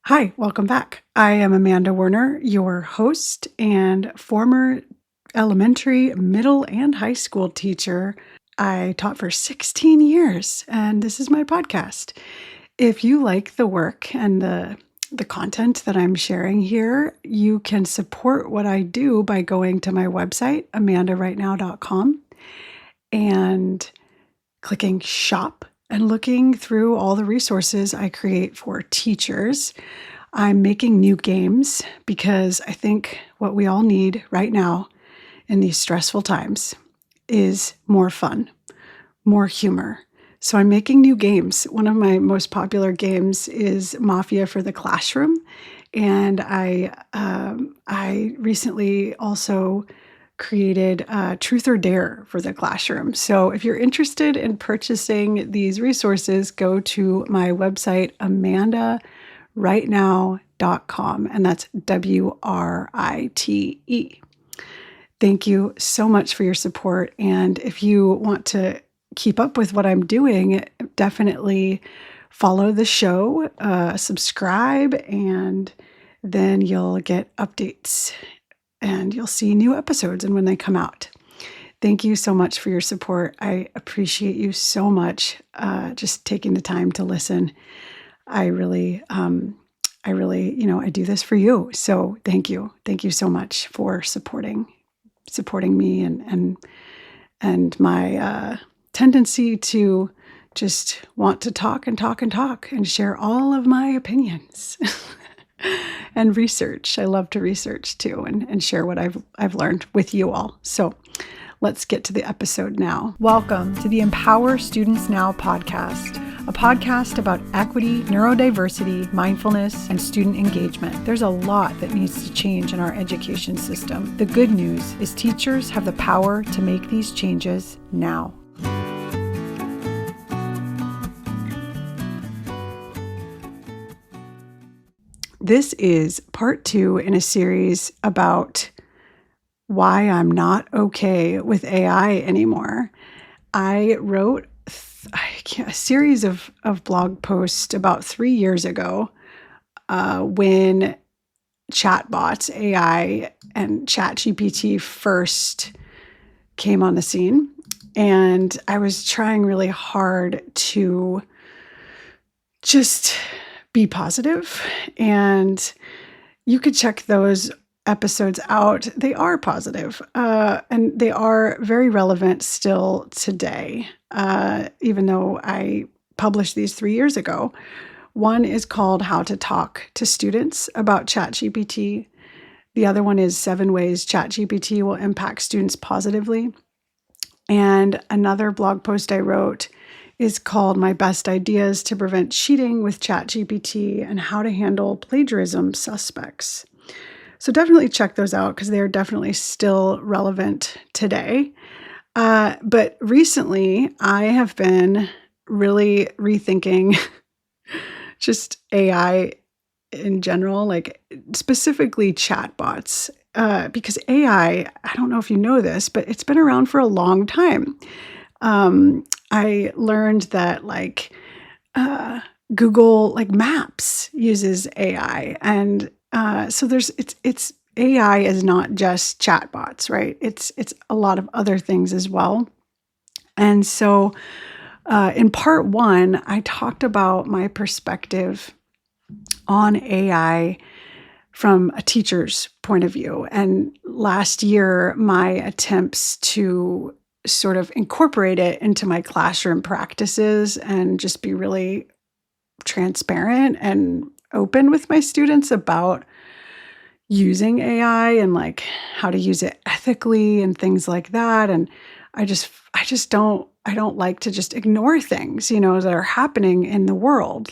Hi, welcome back. I am Amanda Werner, your host and former elementary, middle, and high school teacher. I taught for 16 years, and this is my podcast. If you like the work and the content that I'm sharing here, you can support what I do by going to my website, amandarightnow.com, and clicking shop and looking through all the resources I create for teachers. I'm making new games because I think what we all need right now in these stressful times is more fun, more humor. So I'm making new games. One of my most popular games is Mafia for the Classroom, and I recently also created Truth or Dare for the classroom. So if you're interested in purchasing these resources, go to my website, amandarightnow.com, and that's WRITE. Thank you so much for your support. And if you want to keep up with what I'm doing, definitely follow the show, subscribe, and then you'll get updates and you'll see new episodes and when they come out. Thank you so much for your support. I appreciate you so much just taking the time to listen. I really, I do this for you. So thank you. Thank you so much for supporting me and my tendency to just want to talk and share all of my opinions and research. I love to research too and share what I've learned with you all. So let's get to the episode now. Welcome to the Empower Students Now podcast, a podcast about equity, neurodiversity, mindfulness, and student engagement. There's a lot that needs to change in our education system. The good news is teachers have the power to make these changes now. This is part 2 in a series about why I'm not okay with AI anymore. I wrote a series of blog posts about 3 years ago when chatbots, AI, and ChatGPT first came on the scene. And I was trying really hard to just be positive. And you could check those episodes out. They are positive, and they are very relevant still today, even though I published these 3 years ago. One is called How to Talk to Students about ChatGPT. The other one is 7 Ways ChatGPT Will Impact Students Positively. And another blog post I wrote is called My Best Ideas to Prevent Cheating with ChatGPT and How to Handle Plagiarism Suspects. So definitely check those out because they are definitely still relevant today. But recently, I have been really rethinking just AI in general, like specifically chatbots, because AI, I don't know if you know this, but it's been around for a long time. I learned that Google Maps uses AI, and so it's AI is not just chatbots, right? It's a lot of other things as well. And so in part 1, I talked about my perspective on AI from a teacher's point of view. And last year, my attempts to sort of incorporate it into my classroom practices and just be really transparent and open with my students about using AI and how to use it ethically and things like that. And I don't like to just ignore things, that are happening in the world.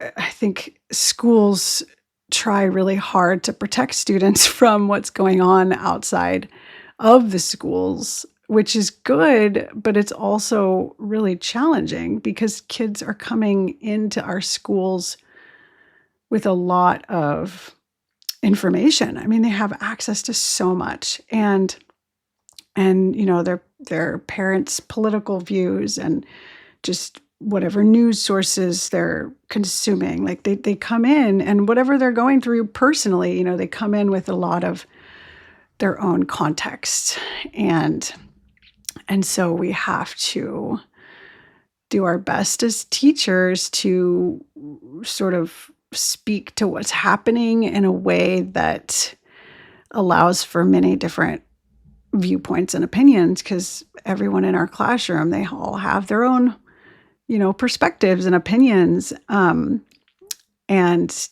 I think schools try really hard to protect students from what's going on outside of the schools, which is good, but it's also really challenging because kids are coming into our schools with a lot of information. I mean, they have access to so much, and their parents' political views and just whatever news sources they're consuming. Like they come in, and whatever they're going through personally, they come in with a lot of their own context. And so we have to do our best as teachers to sort of speak to what's happening in a way that allows for many different viewpoints and opinions, because everyone in our classroom, they all have their own, perspectives and opinions. And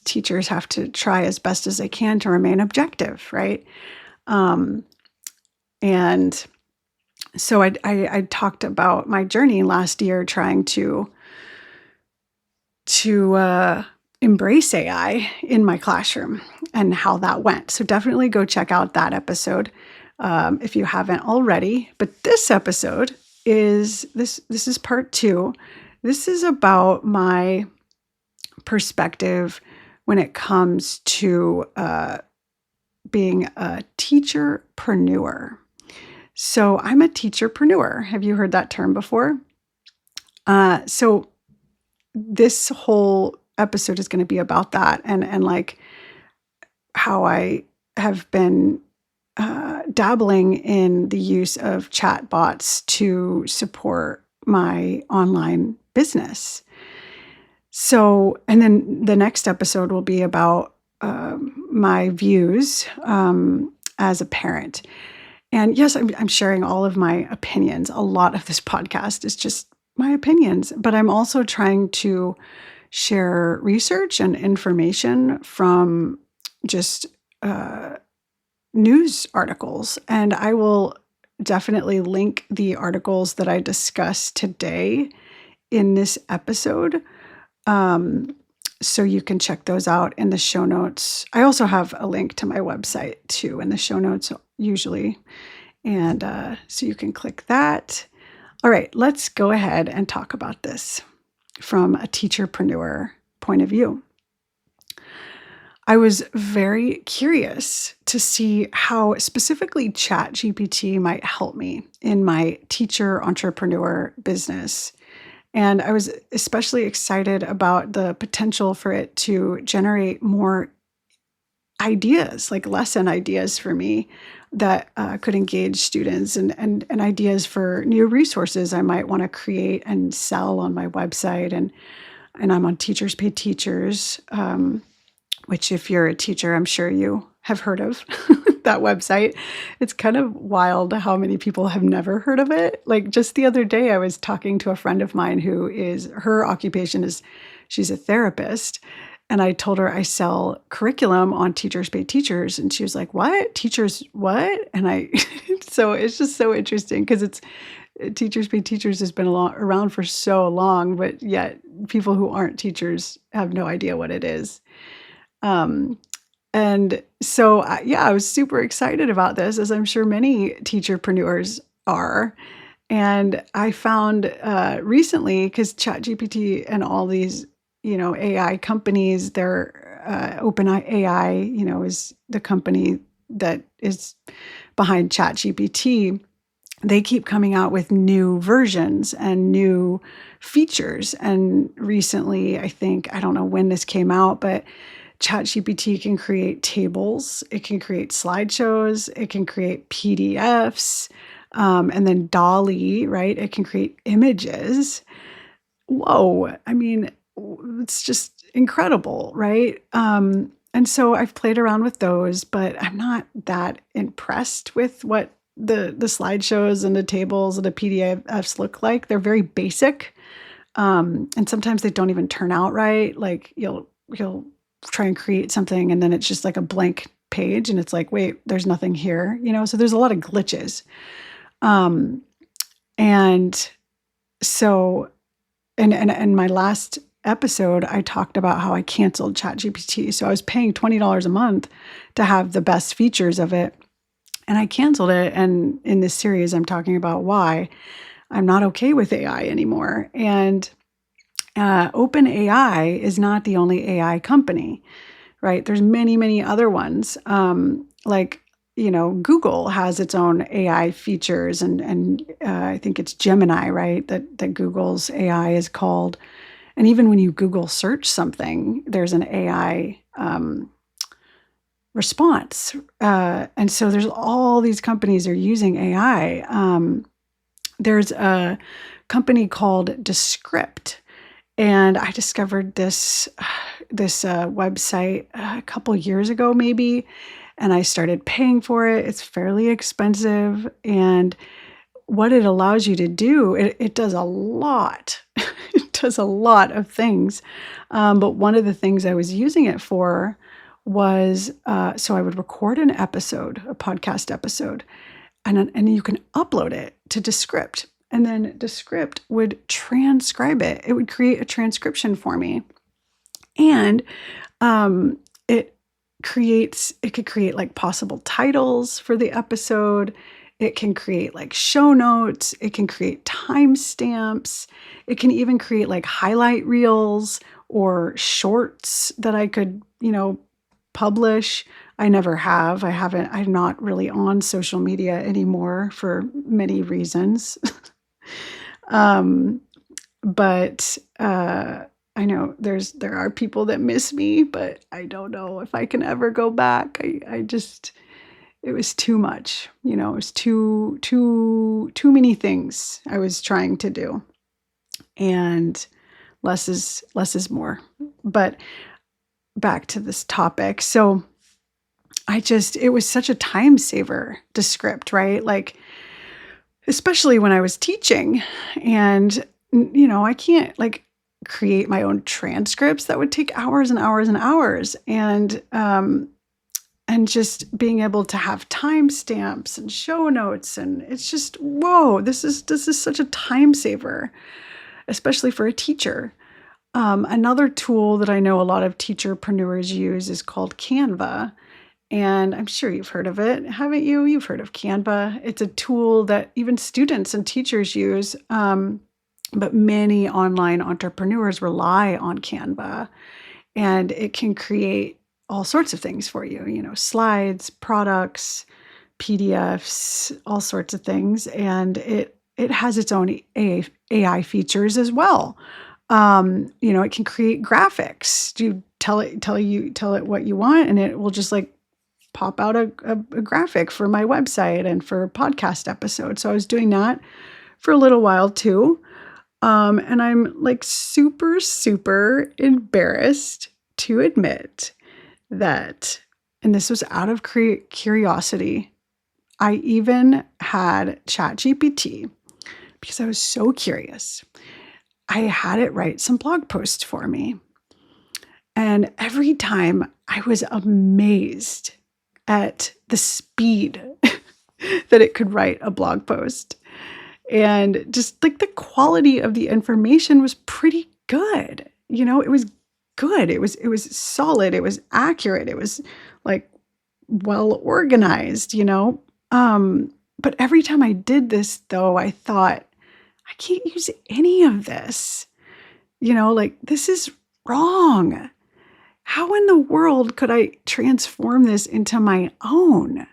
teachers have to try as best as they can to remain objective, right? And so I talked about my journey last year trying to embrace AI in my classroom and how that went. So definitely go check out that episode if you haven't already. But this episode is this is part 2. This is about my perspective when it comes to being a teacherpreneur. So I'm a teacherpreneur. Have you heard that term before? So this whole episode is going to be about that, and like how I have been dabbling in the use of chatbots to support my online business. So, and then the next episode will be about my views as a parent. And yes, I'm sharing all of my opinions. A lot of this podcast is just my opinions, but I'm also trying to share research and information from just news articles. And I will definitely link the articles that I discussed today in this episode. So you can check those out in the show notes. I also have a link to my website too in the show notes usually. And so you can click that. All right, let's go ahead and talk about this from a teacherpreneur point of view. I was very curious to see how specifically ChatGPT might help me in my teacher entrepreneur business. And I was especially excited about the potential for it to generate more ideas, like lesson ideas for me that could engage students, and ideas for new resources I might want to create and sell on my website. And I'm on Teachers Pay Teachers, which if you're a teacher, I'm sure you have heard of that website. It's kind of wild how many people have never heard of it. Like just the other day, I was talking to a friend of mine her occupation is, she's a therapist. And I told her I sell curriculum on Teachers Pay Teachers. And she was like, what? Teachers, what? And so it's just so interesting because Teachers Pay Teachers has been around for so long, but yet people who aren't teachers have no idea what it is. And so, I was super excited about this, as I'm sure many teacherpreneurs are. And I found recently, because ChatGPT and all these, AI companies, they're OpenAI, is the company that is behind ChatGPT. They keep coming out with new versions and new features. And recently, I don't know when this came out, but ChatGPT can create tables, it can create slideshows, it can create PDFs, and then DALL-E, right? It can create images. Whoa, I mean, it's just incredible, right? And so I've played around with those, but I'm not that impressed with what the slideshows and the tables and the PDFs look like. They're very basic, and sometimes they don't even turn out right. Like you'll try and create something and then it's just like a blank page and it's like, wait, there's nothing here, so there's a lot of glitches. And so, and my last episode, I talked about how I canceled ChatGPT. So I was paying $20 a month to have the best features of it, and I canceled it. And in this series, I'm talking about why I'm not okay with AI anymore. And OpenAI is not the only AI company, right? There's many, many other ones. Like Google has its own AI features, and I think it's Gemini, right? That Google's AI is called. And even when you Google search something, there's an AI response. And so there's all these companies are using AI. There's a company called Descript, and I discovered this website a couple years ago, maybe, and I started paying for it. It's fairly expensive, and what it allows you to do, it does a lot. It does a lot of things. But one of the things I was using it for was so I would record an episode, a podcast episode, and you can upload it to Descript. And then Descript would transcribe it. It would create a transcription for me. And it could create like possible titles for the episode. It can create like show notes. It can create timestamps. It can even create like highlight reels or shorts that I could, publish. I never have. I'm not really on social media anymore for many reasons. But I know there are people that miss me, but I don't know if I can ever go back. It was too much, it was too many things I was trying to do, and less is more. But back to this topic. So it was such a time saver, Descript, right? Like, especially when I was teaching, and, I can't like create my own transcripts. That would take hours and hours and hours. And just being able to have timestamps and show notes, and it's just, whoa, this is such a time saver, especially for a teacher. Another tool that I know a lot of teacherpreneurs use is called Canva. And I'm sure you've heard of it, haven't you? You've heard of Canva. It's a tool that even students and teachers use, but many online entrepreneurs rely on Canva. And it can create all sorts of things for you, slides, products, PDFs, all sorts of things. And it has its own AI features as well. It can create graphics. You tell it what you want, and it will just like pop out a graphic for my website and for podcast episodes. So I was doing that for a little while too. And I'm like super, super embarrassed to admit that, and this was out of curiosity, I even had ChatGPT, because I was so curious. I had it write some blog posts for me. And every time I was amazed at the speed that it could write a blog post. And just like the quality of the information was pretty good. It was good. It was solid. It was accurate. It was like well organized, But every time I did this, though, I thought, I can't use any of this. Like, this is wrong. How in the world could I transform this into my own?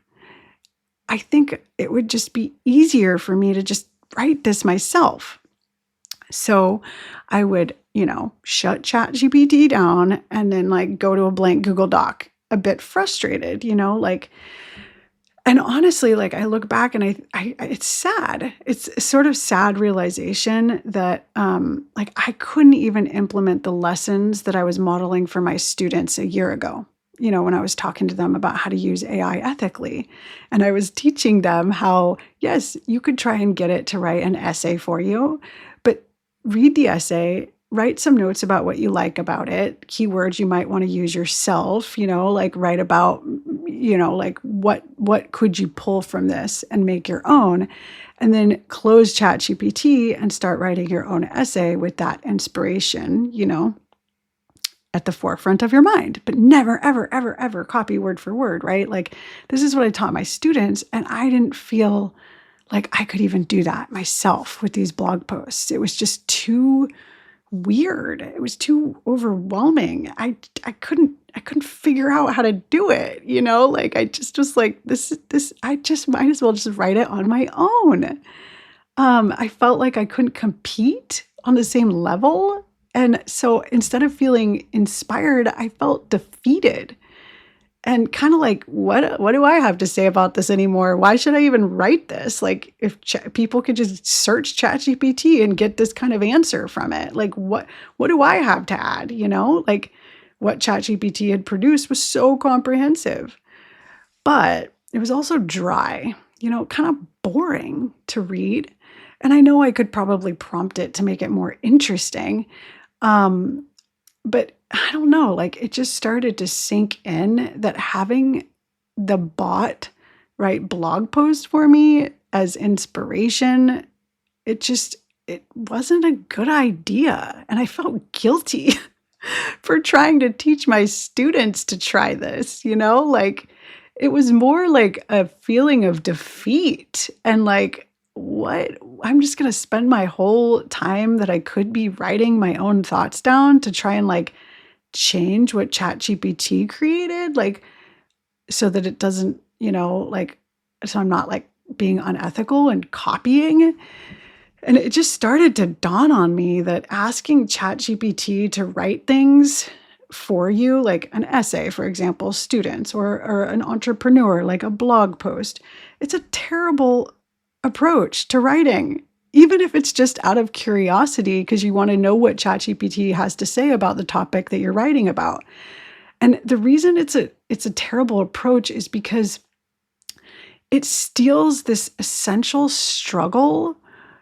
I think it would just be easier for me to just write this myself. So I would, shut ChatGPT down and then like go to a blank Google Doc, a bit frustrated, and honestly, like I look back and I it's sad. It's a sort of sad realization that like I couldn't even implement the lessons that I was modeling for my students a year ago, when I was talking to them about how to use AI ethically. And I was teaching them how, yes, you could try and get it to write an essay for you, but read the essay, write some notes about what you like about it, keywords you might want to use yourself, like write about, like what could you pull from this and make your own, and then close ChatGPT and start writing your own essay with that inspiration, at the forefront of your mind, but never, ever, ever, ever copy word for word, right? Like this is what I taught my students, and I didn't feel like I could even do that myself with these blog posts. It was just too weird. It was too overwhelming. I couldn't figure out how to do it, Like I just was like, this I just might as well just write it on my own. I felt like I couldn't compete on the same level. And so instead of feeling inspired, I felt defeated and kind of like, what do I have to say about this anymore? Why should I even write this? Like, if people could just search ChatGPT and get this kind of answer from it, like, what do I have to add? Like, what ChatGPT had produced was so comprehensive, but it was also dry, kind of boring to read. And I know I could probably prompt it to make it more interesting. But I don't know, like it just started to sink in that having the bot write blog post for me as inspiration, it wasn't a good idea. And I felt guilty for trying to teach my students to try this, like it was more like a feeling of defeat and like, what? I'm just going to spend my whole time that I could be writing my own thoughts down to try and like change what ChatGPT created, like so that it doesn't, like, so I'm not like being unethical and copying. And it just started to dawn on me that asking ChatGPT to write things for you, like an essay, for example, students, or an entrepreneur, like a blog post, it's a terrible approach to writing, even if it's just out of curiosity because you want to know what ChatGPT has to say about the topic that you're writing about. And the reason it's a terrible approach is because it steals this essential struggle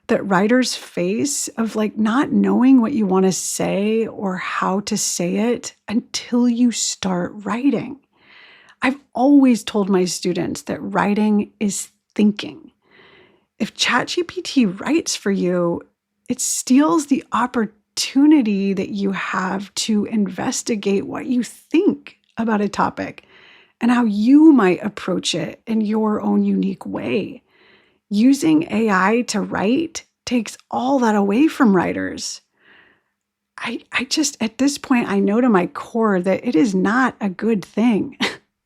that writers face of like not knowing what you want to say or how to say it until you start writing. I've always told my students that writing is thinking. If ChatGPT writes for you, it steals the opportunity that you have to investigate what you think about a topic and how you might approach it in your own unique way. Using AI to write takes all that away from writers. I just, at this point, I know to my core that it is not a good thing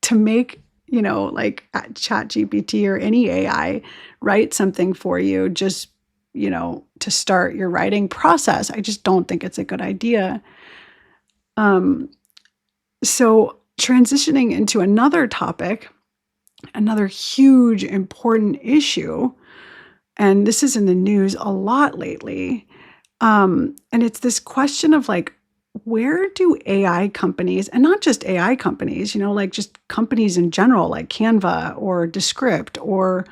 to make like ChatGPT or any AI write something for you just, to start your writing process. I just don't think it's a good idea. So transitioning into another topic, another huge important issue, and this is in the news a lot lately. And it's this question of like, where do AI companies, and not just AI companies, like just companies in general, like Canva or Descript or,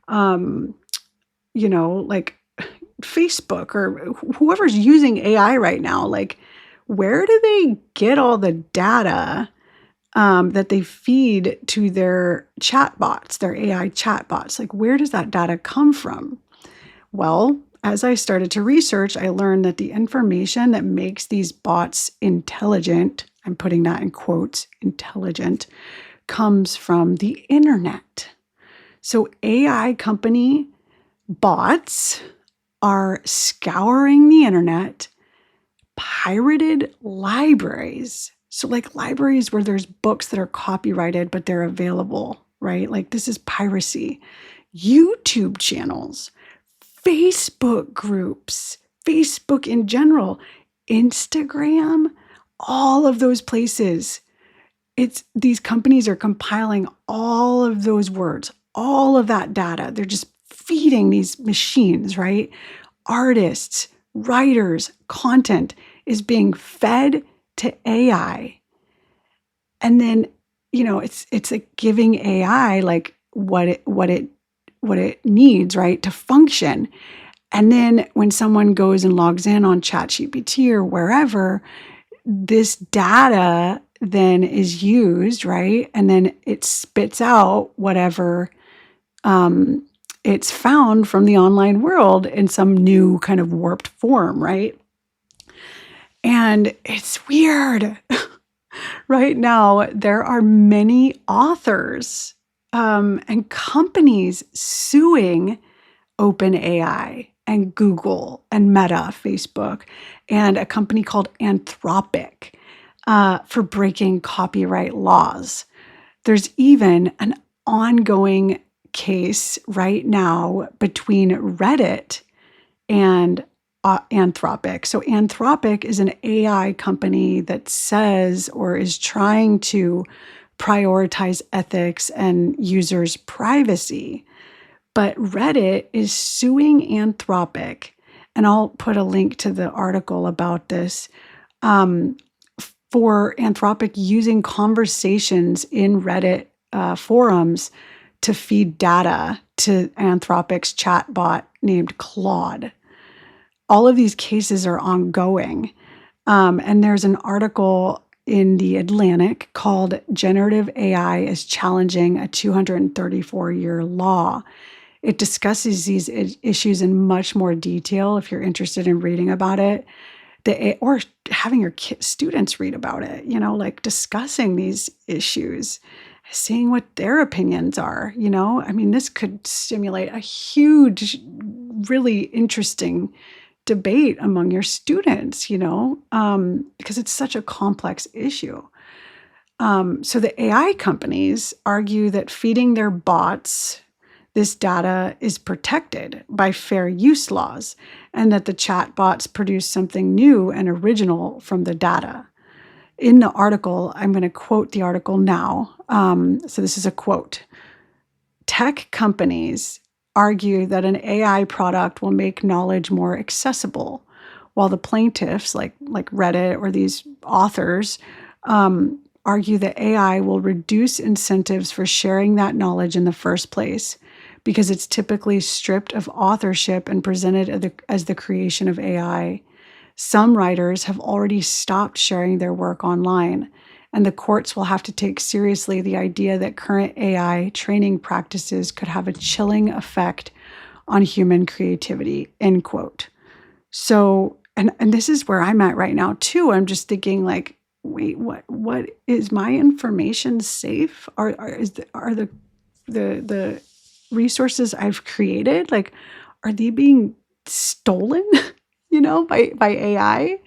like Facebook or whoever's using AI right now, like where do they get all the data that they feed to their chatbots, their AI chatbots? Like where does that data come from? Well, as I started to research, I learned that the information that makes these bots intelligent, I'm putting that in quotes, intelligent, comes from the internet. So AI company bots are scouring the internet, pirated libraries. So like libraries where there's books that are copyrighted, but they're available, right? Like this is piracy. YouTube channels, Facebook groups, Facebook in general, Instagram, all of those places. These companies are compiling all of those words, all of that data. They're just feeding these machines, right? Artists, writers, content is being fed to AI. And then, it's like giving AI like what it needs, right, to function. And then when someone goes and logs in on ChatGPT or wherever, this data then is used, right? And then it spits out whatever it's found from the online world in some new kind of warped form, right? And it's weird. Right now, there are many authors and companies suing OpenAI and Google and Meta, Facebook, and a company called Anthropic for breaking copyright laws. There's even an ongoing case right now between Reddit and Anthropic. So Anthropic is an AI company that says or is trying to prioritize ethics and users' privacy. But Reddit is suing Anthropic, and I'll put a link to the article about this, for Anthropic using conversations in Reddit forums to feed data to Anthropic's chatbot named Claude. All of these cases are ongoing. And there's an article in The Atlantic called Generative AI is Challenging a 234-Year Law. It discusses these issues in much more detail if you're interested in reading about it, or having your students read about it, like discussing these issues, seeing what their opinions are. I mean, this could stimulate a huge, really interesting debate among your students, because it's such a complex issue. So the AI companies argue that feeding their bots this data is protected by fair use laws, and that the chatbots produce something new and original from the data. In the article, I'm going to quote the article now. So this is a quote. Tech companies argue that an AI product will make knowledge more accessible, while the plaintiffs, like Reddit or these authors, argue that AI will reduce incentives for sharing that knowledge in the first place, because it's typically stripped of authorship and presented as the creation of AI. Some writers have already stopped sharing their work online, and the courts will have to take seriously the idea that current AI training practices could have a chilling effect on human creativity, end quote. So, and this is where I'm at right now too. I'm just thinking like, wait, what is my information safe? Are the resources I've created, like, are they being stolen, by AI?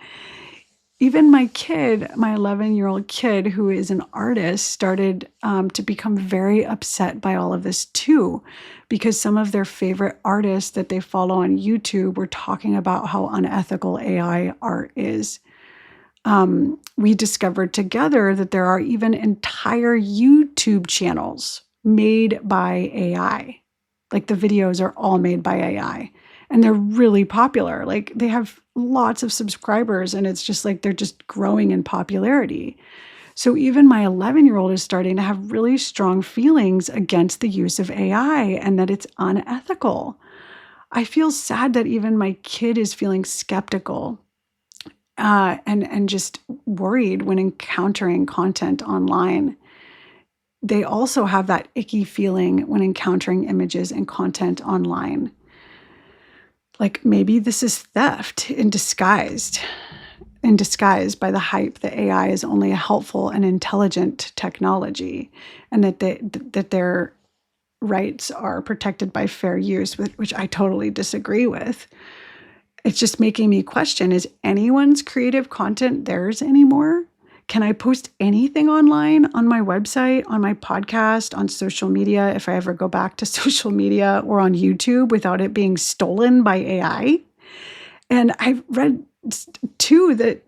Even my 11-year-old kid, who is an artist, started to become very upset by all of this too, because some of their favorite artists that they follow on YouTube were talking about how unethical AI art is. We discovered together that there are even entire YouTube channels made by AI. Like the videos are all made by AI, and they're really popular. Like they have lots of subscribers, and it's just like they're just growing in popularity. So even my 11-year-old is starting to have really strong feelings against the use of AI and that it's unethical. I feel sad that even my kid is feeling skeptical and just worried when encountering content online. They also have that icky feeling when encountering images and content online. Like maybe this is theft in disguise by the hype that AI is only a helpful and intelligent technology, and that their rights are protected by fair use, which I totally disagree with. It's just making me question, is anyone's creative content theirs anymore? Can I post anything online, on my website, on my podcast, on social media, if I ever go back to social media, or on YouTube without it being stolen by AI? And I've read too that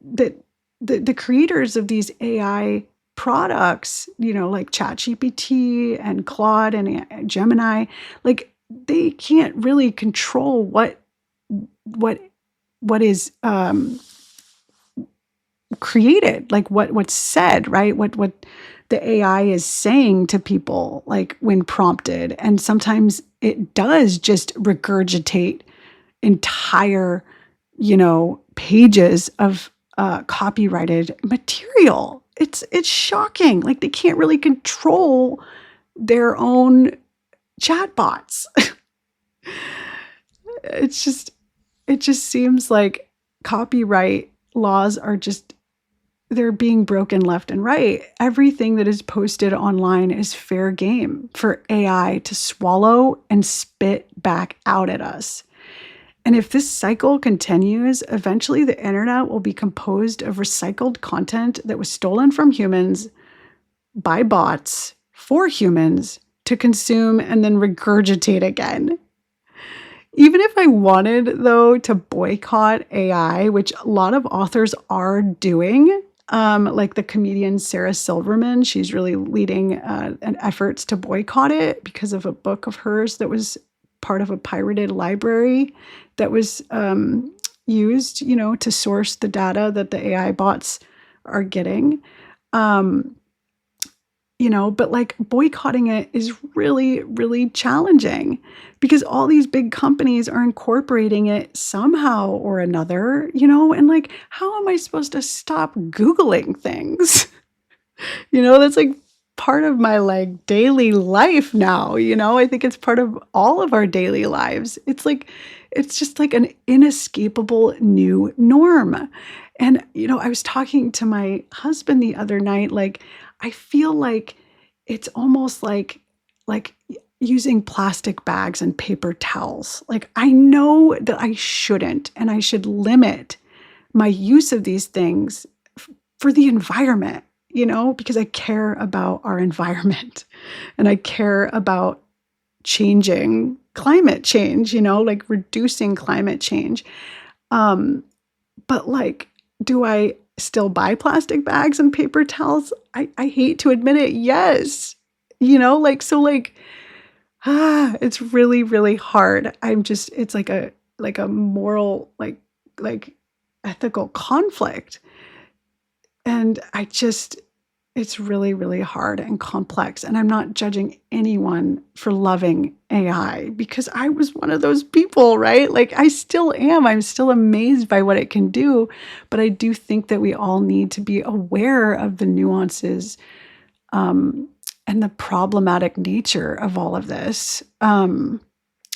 the creators of these AI products, like ChatGPT and Claude and Gemini, like they can't really control what is created, like what's said, right? What the AI is saying to people, like when prompted. And sometimes it does just regurgitate entire, pages of copyrighted material. It's shocking. Like they can't really control their own chatbots. It just seems like copyright laws are they're being broken left and right. Everything that is posted online is fair game for AI to swallow and spit back out at us. And if this cycle continues, eventually the internet will be composed of recycled content that was stolen from humans by bots for humans to consume and then regurgitate again. Even if I wanted, though, to boycott AI, which a lot of authors are doing, like the comedian Sarah Silverman, she's really leading efforts to boycott it because of a book of hers that was part of a pirated library that was used, to source the data that the AI bots are getting. But like boycotting it is really, really challenging because all these big companies are incorporating it somehow or another, and like, how am I supposed to stop Googling things? That's like part of my like daily life now, I think it's part of all of our daily lives. It's just like an inescapable new norm. And, I was talking to my husband the other night, like, I feel like it's almost like using plastic bags and paper towels. Like, I know that I shouldn't, and I should limit my use of these things for the environment, because I care about our environment and I care about changing climate change, like reducing climate change. But like, do I still buy plastic bags and paper towels? I hate to admit it. Yes. It's really, really hard. It's like a moral, like ethical conflict. And it's really, really hard and complex. And I'm not judging anyone for loving AI because I was one of those people, right? Like, I still am. I'm still amazed by what it can do. But I do think that we all need to be aware of the nuances and the problematic nature of all of this. And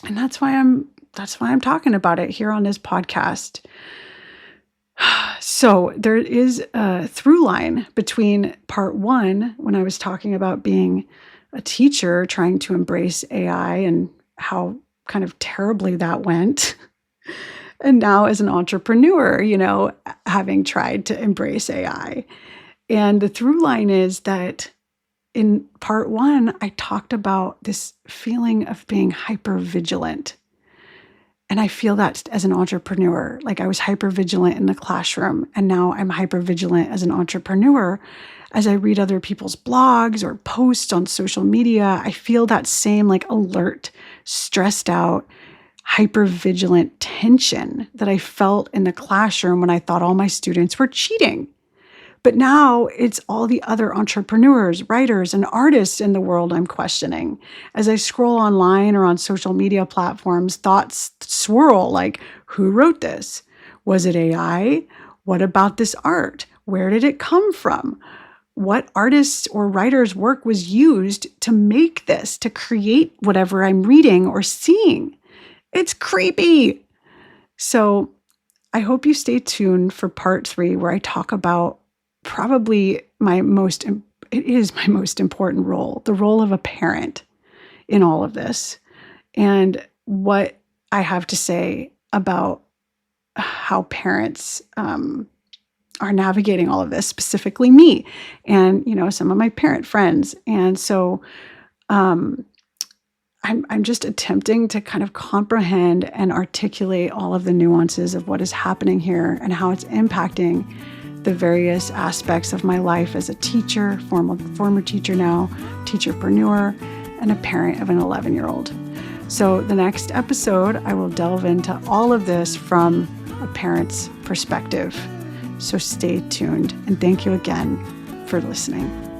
that's why I'm talking about it here on this podcast. So there is a through line between part one, when I was talking about being a teacher trying to embrace AI and how kind of terribly that went, and now as an entrepreneur, having tried to embrace AI. And the through line is that in part one, I talked about this feeling of being hypervigilant. And I feel that as an entrepreneur, like I was hypervigilant in the classroom, and now I'm hypervigilant as an entrepreneur. As I read other people's blogs or posts on social media, I feel that same like alert, stressed out, hypervigilant tension that I felt in the classroom when I thought all my students were cheating. But now it's all the other entrepreneurs, writers, and artists in the world I'm questioning. As I scroll online or on social media platforms, thoughts swirl like, who wrote this? Was it AI? What about this art? Where did it come from? What artists or writers' work was used to make this, to create whatever I'm reading or seeing? It's creepy. So I hope you stay tuned for part 3, where I talk about probably my most important role, the role of a parent in all of this, and what I have to say about how parents are navigating all of this, specifically me and, some of my parent friends. And so I'm just attempting to kind of comprehend and articulate all of the nuances of what is happening here and how it's impacting the various aspects of my life as a teacher, former teacher now, teacherpreneur, and a parent of an 11-year-old. So the next episode, I will delve into all of this from a parent's perspective. So stay tuned, and thank you again for listening.